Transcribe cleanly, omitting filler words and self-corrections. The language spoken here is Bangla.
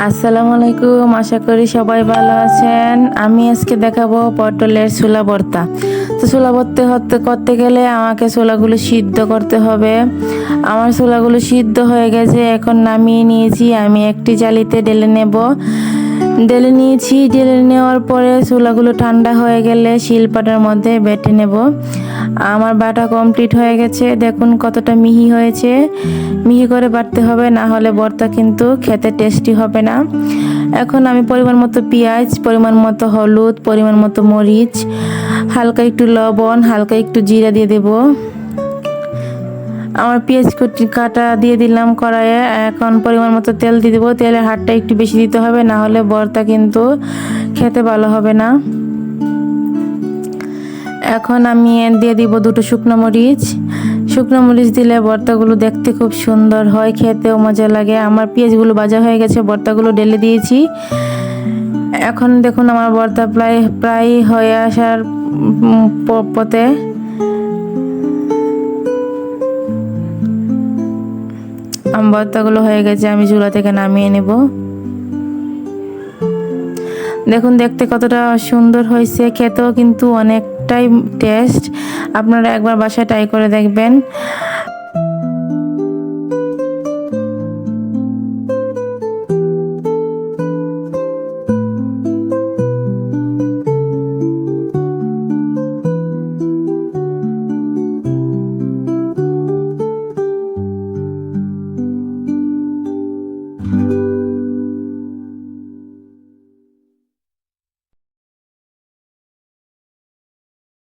আসসালামু আলাইকুম, আশা করি সবাই ভালো আছেন। আমি আজকে দেখাবো পটলের ছোলা ভর্তা। তো ছোলা ভর্তা করতে গেলে আমাকে ছোলাগুলো সিদ্ধ করতে হবে। আমার ছোলাগুলো সিদ্ধ হয়ে গেছে, এখন নামিয়ে নিয়েছি। আমি একটি জালিতে ঢেলে নেব। ঢেলে নিয়েছি। ঢেলে নেওয়ার পরে ছোলাগুলো ঠান্ডা হয়ে গেলে শিলপাটার মধ্যে বেটে নেব। আমার বাটা কমপ্লিট হয়ে গেছে, দেখুন কতটা মিহি হয়েছে। মিহি করে বাটতে হবে, না হলে ভর্তা কিন্তু খেতে টেস্টি হবে না। এখন আমি পরিমাণ মতো পেঁয়াজ, পরিমাণ মতো হলুদ, পরিমাণ মতো মরিচ, হালকা একটু লবণ, হালকা একটু জিরা দিয়ে দেব। আমার পেঁয়াজ কাটা দিয়ে দিলাম কড়াইয়ে। এখন পরিমাণ মতো তেল দিয়ে দেবো। তেলের হারটা একটু বেশি দিতে হবে, না হলে ভর্তা কিন্তু খেতে ভালো হবে না। এখন আমি দিয়ে দিব দুটো শুকনো মরিচ। শুকনো মরিচ দিলে ভর্তাগুলো দেখতে খুব সুন্দর হয়, খেতেও মজা লাগে। আমার পেঁয়াজগুলো ভাজা হয়ে গেছে, ভর্তাগুলো ঢেলে দিয়েছি। এখন দেখুন আমার ভর্তা প্রায় প্রায় হয়ে আসার পথে। আমার ভর্তাগুলো হয়ে গেছে, আমি চুলা থেকে নামিয়ে নেব। দেখুন দেখতে কতটা সুন্দর হয়েছে, খেতেও কিন্তু অনেকটাই টেস্ট। আপনারা একবার বাসায় ট্রাই করে দেখবেন।